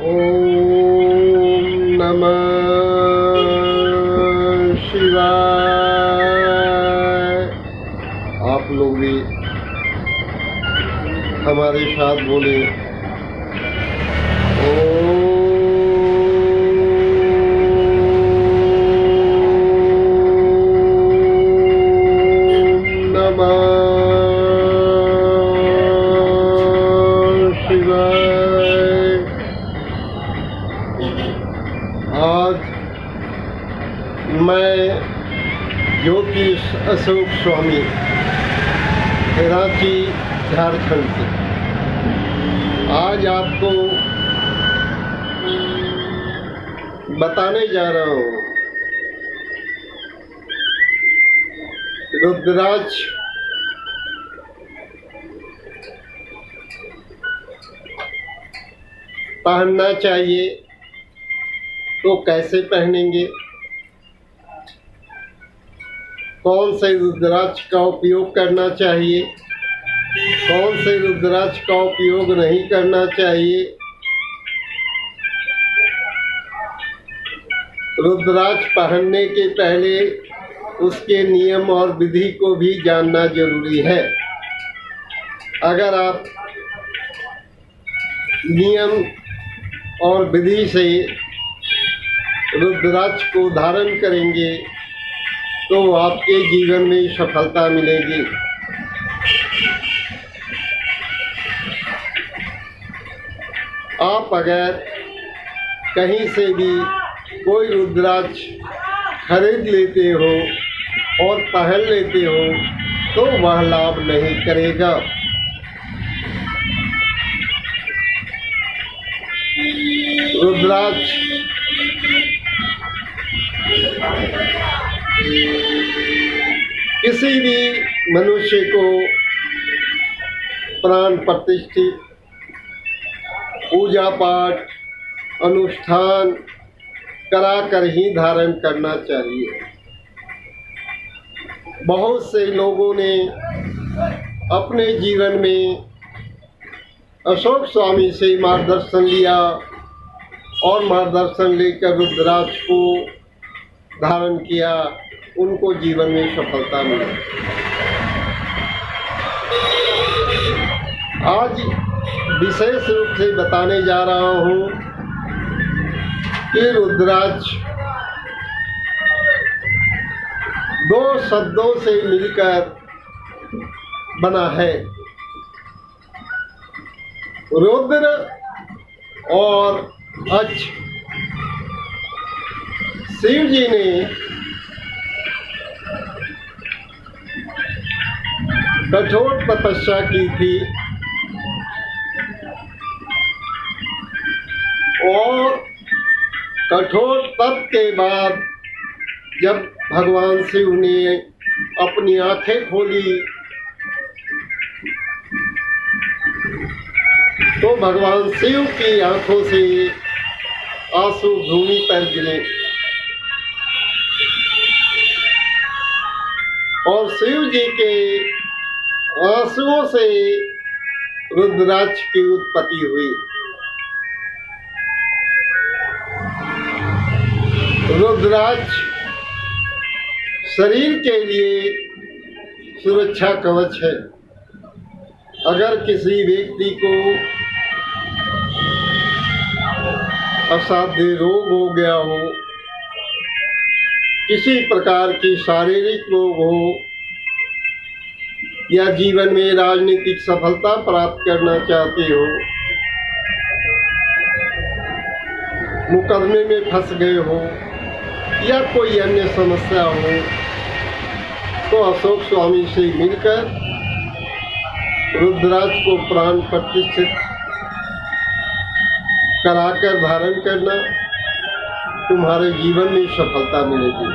ओम नमः शिवाय। आप लोग भी हमारे साथ बोले ओम नमः शिवाय। आज मैं ज्योतिष अशोक स्वामी, रांची, झारखंड से आज आपको बताने जा रहा हूँ रुद्राक्ष पहनना चाहिए तो कैसे पहनेंगे, कौन से रुद्राक्ष का उपयोग करना चाहिए, कौन से रुद्राक्ष का उपयोग नहीं करना चाहिए, रुद्राक्ष पहनने के पहले उसके नियम और विधि को भी जानना जरूरी है। अगर आप नियम और विधि से रुद्राक्ष को धारण करेंगे तो आपके जीवन में सफलता मिलेगी। आप अगर कहीं से भी कोई रुद्राक्ष खरीद लेते हो और पहन लेते हो तो वह लाभ नहीं करेगा। रुद्राक्ष किसी भी मनुष्य को प्राण प्रतिष्ठित पूजा पाठ अनुष्ठान कराकर ही धारण करना चाहिए। बहुत से लोगों ने अपने जीवन में अशोक स्वामी से मार्गदर्शन लिया और मार्गदर्शन लेकर रुद्राक्ष को धारण किया, उनको जीवन में सफलता मिली। आज विशेष रूप से बताने जा रहा हूँ कि रुद्राक्ष दो शब्दों से मिलकर बना है, रुद्र और अक्ष। शिव जी ने कठोर तपस्या की थी और कठोर तप के बाद जब भगवान शिव ने अपनी आंखें खोली तो भगवान शिव की आंखों से आंसू भूमि पर गिरे और शिव जी के आंसुओं से रुद्राक्ष की उत्पत्ति हुई। रुद्राक्ष शरीर के लिए सुरक्षा कवच है। अगर किसी व्यक्ति को असाध्य रोग हो गया हो, किसी प्रकार की शारीरिक रोग हो या जीवन में राजनीतिक सफलता प्राप्त करना चाहते हो, मुकदमे में फंस गए हो या कोई अन्य समस्या हो तो अशोक स्वामी से मिलकर रुद्राक्ष को प्राण प्रतिष्ठित कराकर धारण करना, तुम्हारे जीवन में सफलता मिलेगी।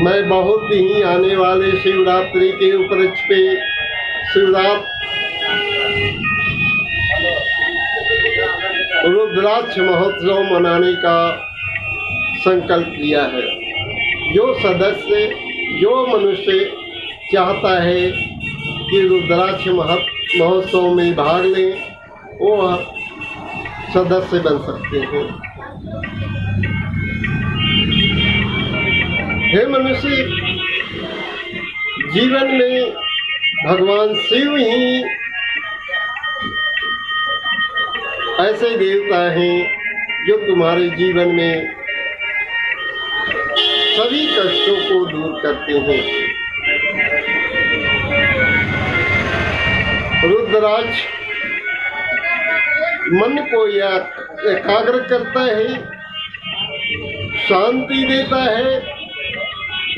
मैं बहुत ही आने वाले शिवरात्रि के उपलक्ष्य पे रुद्राक्ष महोत्सव मनाने का संकल्प लिया है। जो मनुष्य चाहता है कि रुद्राक्ष महोत्सव में भाग लें, वो सदस्य बन सकते हैं। हे मनुष्य, जीवन में भगवान शिव ही ऐसे देवता हैं जो तुम्हारे जीवन में सभी कष्टों को दूर करते हैं। रुद्राक्ष मन को एकाग्र करता है, शांति देता है,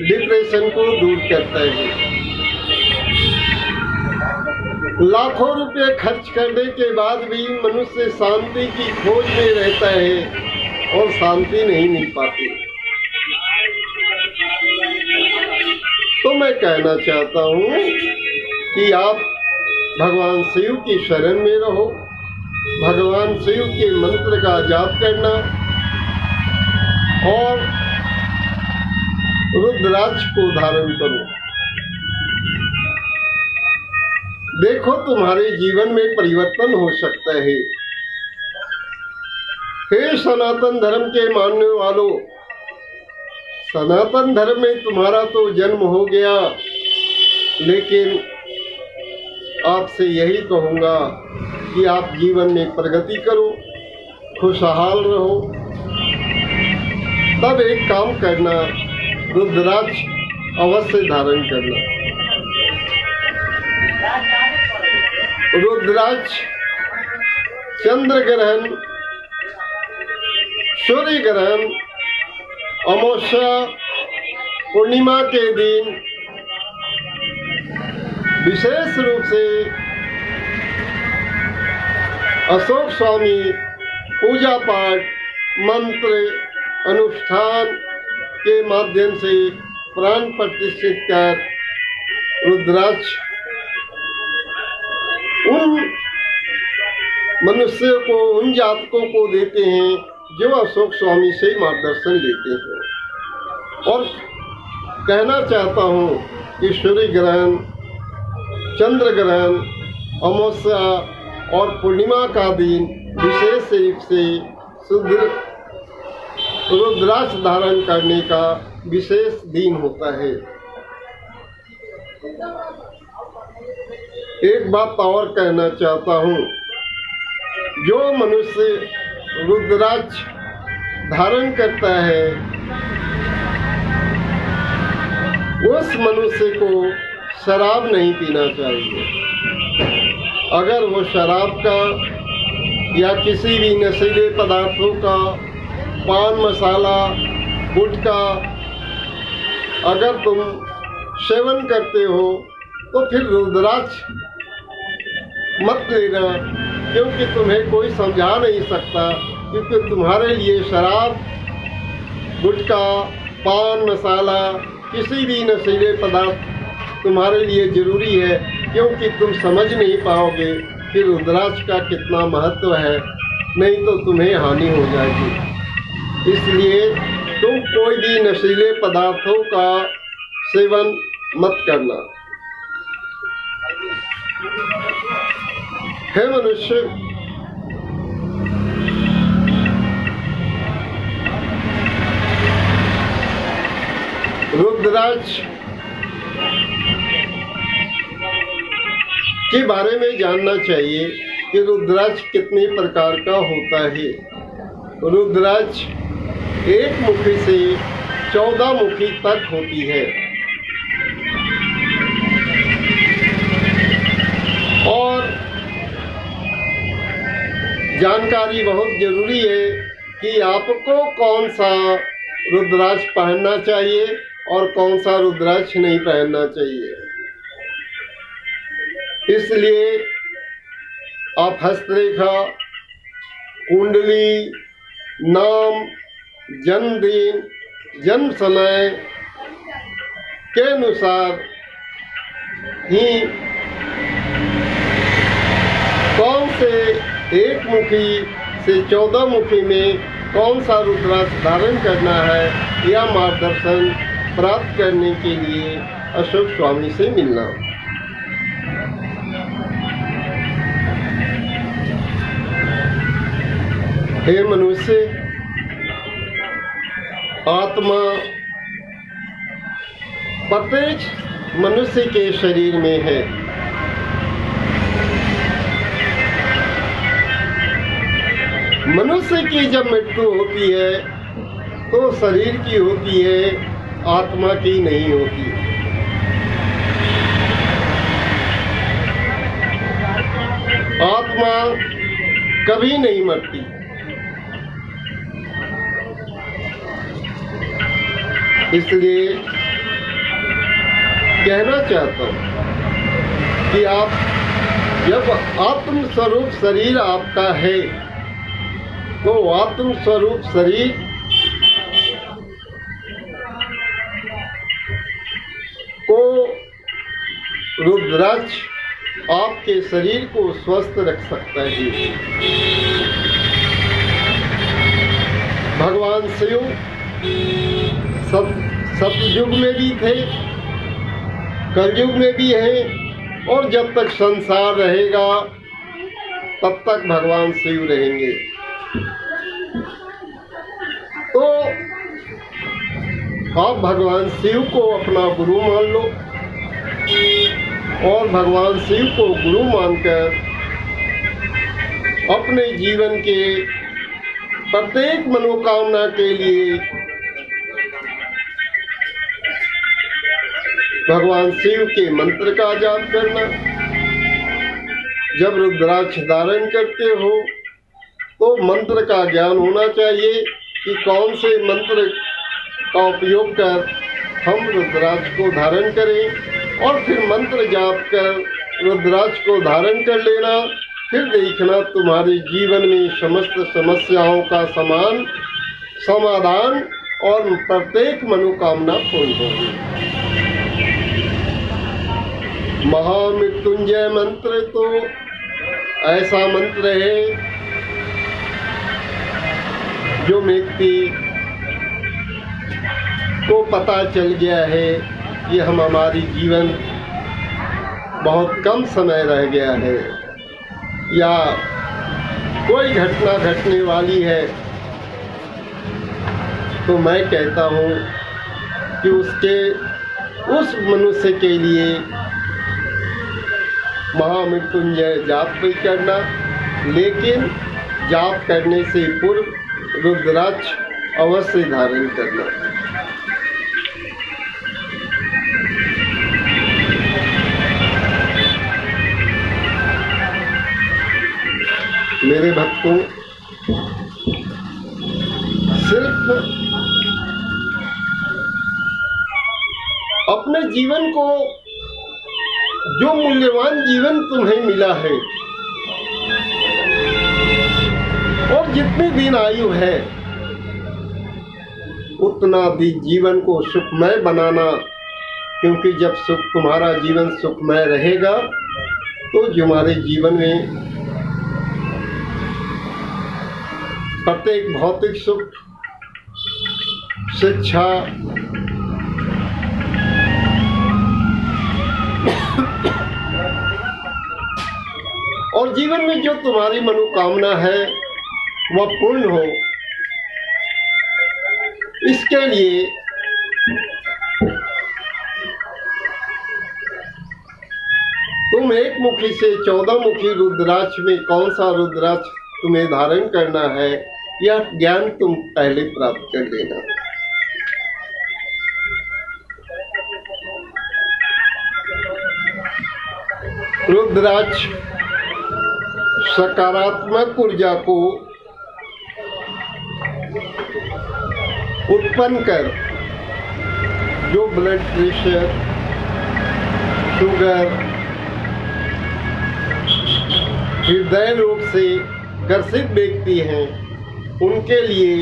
डिप्रेशन को दूर करता है। लाखों रुपए खर्च करने के बाद भी मनुष्य शांति की खोज में रहता है और शांति नहीं मिल पाती। तो मैं कहना चाहता हूँ कि आप भगवान शिव की शरण में रहो, भगवान शिव के मंत्र का जाप करना और रुद्राक्ष को धारण करो। देखो, तुम्हारे जीवन में परिवर्तन हो सकता है। हे सनातन धर्म के मानने वालों, सनातन धर्म में तुम्हारा तो जन्म हो गया, लेकिन आपसे यही कहूँगा कि आप जीवन में प्रगति करो, खुशहाल रहो। तब एक काम करना, रुद्राक्ष अवश्य धारण करना। रुद्राक्ष चंद्र ग्रहण, सूर्य ग्रहण, अमावस्या, पूर्णिमा के दिन विशेष रूप से अशोक स्वामी पूजा पाठ, मंत्र, अनुष्ठान के माध्यम से प्राण प्रतिष्ठित कर रुद्राक्ष उन मनुष्यों को, उन जातकों को देते हैं जो अशोक स्वामी से मार्गदर्शन लेते हैं। और कहना चाहता हूँ कि सूर्य ग्रहण, चंद्र ग्रहण, अमावस्या और पूर्णिमा का दिन विशेष रूप से शुद्ध रुद्राक्ष धारण करने का विशेष दिन होता है। एक बात और कहना चाहता हूँ, जो मनुष्य रुद्राक्ष धारण करता है उस मनुष्य को शराब नहीं पीना चाहिए। अगर वो शराब का या किसी भी नशीले पदार्थों का, पान मसाला, गुटखा अगर तुम सेवन करते हो तो फिर रुद्राक्ष मत लेना, क्योंकि तुम्हें कोई समझा नहीं सकता, क्योंकि तुम्हारे लिए शराब, गुटखा, पान मसाला, किसी भी नशीले पदार्थ तुम्हारे लिए जरूरी है, क्योंकि तुम समझ नहीं पाओगे कि रुद्राक्ष का कितना महत्व है, नहीं तो तुम्हें हानि हो जाएगी। इसलिए तुम कोई भी नशीले पदार्थों का सेवन मत करना। हे मनुष्य, रुद्राक्ष के बारे में जानना चाहिए कि रुद्राक्ष कितने प्रकार का होता है। रुद्राक्ष एक मुखी से 14 मुखी तक होती है और जानकारी बहुत जरूरी है कि आपको कौन सा रुद्राक्ष पहनना चाहिए और कौन सा रुद्राक्ष नहीं पहनना चाहिए। इसलिए आप हस्तरेखा, कुंडली, नाम, जन्मदिन, जन्म समय के अनुसार ही कौन से एक मुखी से 14 मुखी में कौन सा रुद्राक्ष धारण करना है, यह मार्गदर्शन प्राप्त करने के लिए अशोक स्वामी से मिलना। हे मनुष्य, आत्मा प्रत्येक मनुष्य के शरीर में है। मनुष्य की जब मृत्यु होती है तो शरीर की होती है, आत्मा की नहीं होती। आत्मा कभी नहीं मरती। इसलिए कहना चाहता हूं कि आप जब आत्म स्वरूप शरीर आपका है तो आत्म स्वरूप शरीर को रुद्राक्ष आपके शरीर को स्वस्थ रख सकता है। भगवान शिव सतयुग में भी थे, कलयुग में भी हैं, और जब तक संसार रहेगा तब तक भगवान शिव रहेंगे। तो आप भगवान शिव को अपना गुरु मान लो और भगवान शिव को गुरु मानकर अपने जीवन के प्रत्येक मनोकामना के लिए भगवान शिव के मंत्र का जाप करना। जब रुद्राक्ष धारण करते हो तो मंत्र का ज्ञान होना चाहिए कि कौन से मंत्र का उपयोग कर हम रुद्राक्ष को धारण करें, और फिर मंत्र जाप कर रुद्राक्ष को धारण कर लेना। फिर देखना तुम्हारे जीवन में समस्त समस्याओं का समाधान और प्रत्येक मनोकामना पूर्ण होगी। महामृत्युंजय मंत्र तो ऐसा मंत्र है जो व्यक्ति को पता चल गया है कि हमारी जीवन बहुत कम समय रह गया है या कोई घटना घटने वाली है, तो मैं कहता हूँ कि उस मनुष्य के लिए महामृत्युंजय जाप भी करना, लेकिन जाप करने से पूर्व रुद्राक्ष अवश्य धारण करना। मेरे भक्तों, सिर्फ अपने जीवन को, जो मूल्यवान जीवन तुम्हें मिला है और जितनी दिन आयु है उतना दिन जीवन को सुखमय बनाना, क्योंकि जब तुम्हारा जीवन सुखमय रहेगा तो तुम्हारे जीवन में प्रत्येक भौतिक सुख, शिक्षा, और जीवन में जो तुम्हारी मनोकामना है वह पूर्ण हो, इसके लिए तुम एक मुखी से 14 मुखी रुद्राक्ष में कौन सा रुद्राक्ष तुम्हें धारण करना है, यह ज्ञान तुम पहले प्राप्त कर लेना। रुद्राक्ष सकारात्मक ऊर्जा को उत्पन्न कर, जो ब्लड प्रेशर, शुगर, हृदय रोग से ग्रसित व्यक्ति हैं, उनके लिए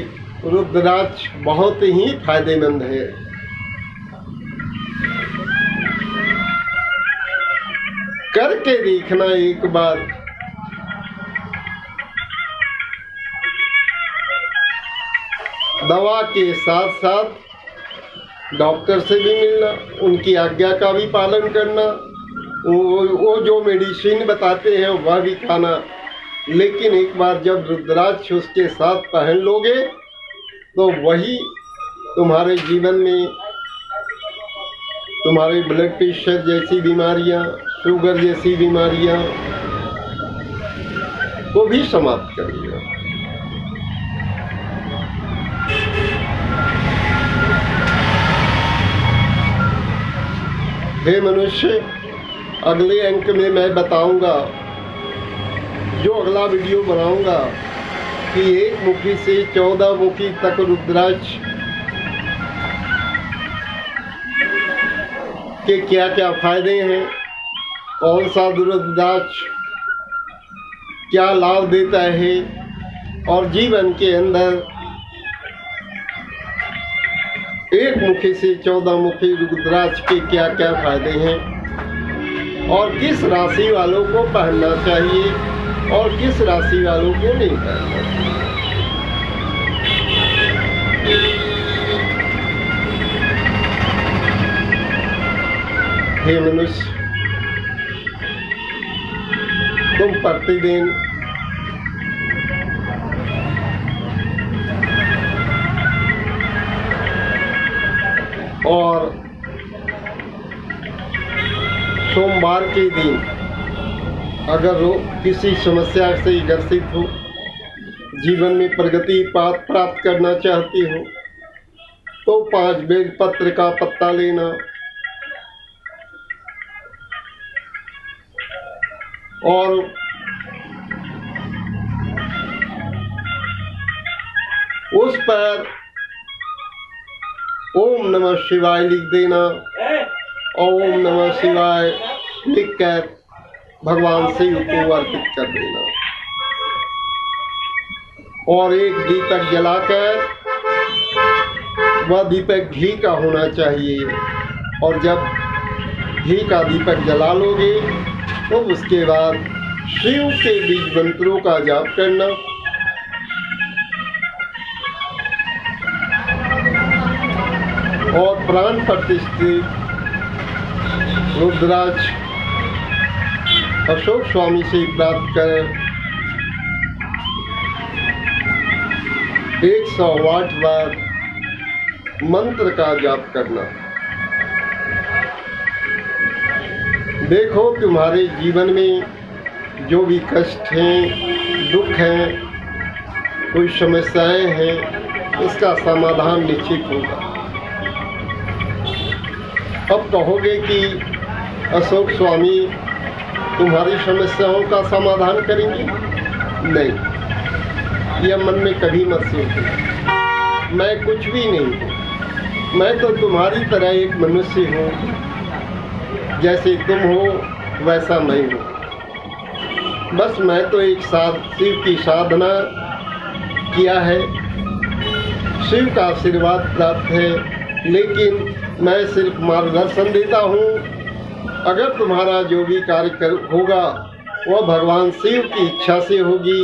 रुद्राक्ष बहुत ही फायदेमंद है। करके देखना एक बार। दवा के साथ साथ डॉक्टर से भी मिलना, उनकी आज्ञा का भी पालन करना, वो जो मेडिसिन बताते हैं वह भी खाना, लेकिन एक बार जब रुद्राक्ष उसके साथ पहन लोगे तो वही तुम्हारे जीवन में तुम्हारे ब्लड प्रेशर जैसी बीमारियां, शुगर जैसी बीमारियां को भी समाप्त करेगा। हे मनुष्य, अगले अंक में मैं बताऊंगा, जो अगला वीडियो बनाऊंगा, कि एक मुखी से 14 मुखी तक रुद्राक्ष के क्या क्या फायदे हैं, कौन सा रुद्राक्ष क्या लाभ देता है, और जीवन के अंदर एक मुखी से 14 मुखी रुद्राक्ष के क्या क्या फायदे हैं, और किस राशि वालों को पहनना चाहिए और किस राशि वालों को नहीं पहनना चाहिए। हे मनुष्य, तुम प्रतिदिन और सोमवार के दिन अगर किसी समस्या से ग्रसित हो, जीवन में प्रगति प्राप्त करना चाहती हो, तो 5 बेलपत्र का पत्ता लेना और उस पर ओम नमः शिवाय लिख देना, और ओम नमः शिवाय लिखकर भगवान शिव को अर्पित कर देना, और एक दीपक जलाकर, वह दीपक घी का होना चाहिए, और जब घी का दीपक जला लोगे तो उसके बाद शिव के बीज मंत्रों का जाप करना, और प्राण प्रतिष्ठित रुद्राक्ष अशोक स्वामी से प्राप्त कर 108 बार मंत्र का जाप करना। देखो, तुम्हारे जीवन में जो भी कष्ट हैं, दुख हैं, कोई समस्याएं हैं, उसका समाधान निश्चित होगा। अब कहोगे कि अशोक स्वामी तुम्हारी समस्याओं का समाधान करेंगे? नहीं, यह मन में कभी मत सोचना। मैं कुछ भी नहीं हूँ, मैं तो तुम्हारी तरह एक मनुष्य हूँ, जैसे तुम हो वैसा मैं हूँ। बस मैं तो एक शिव की साधना किया है, शिव का आशीर्वाद प्राप्त है, लेकिन मैं सिर्फ मार्गदर्शन देता हूँ। अगर तुम्हारा जो भी कार्य होगा वह भगवान शिव की इच्छा से होगी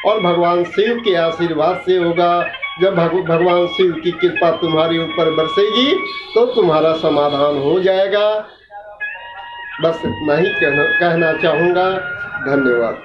और भगवान शिव के आशीर्वाद से होगा। जब भगवान शिव की कृपा तुम्हारे ऊपर बरसेगी तो तुम्हारा समाधान हो जाएगा। बस इतना ही कहना चाहूँगा। धन्यवाद।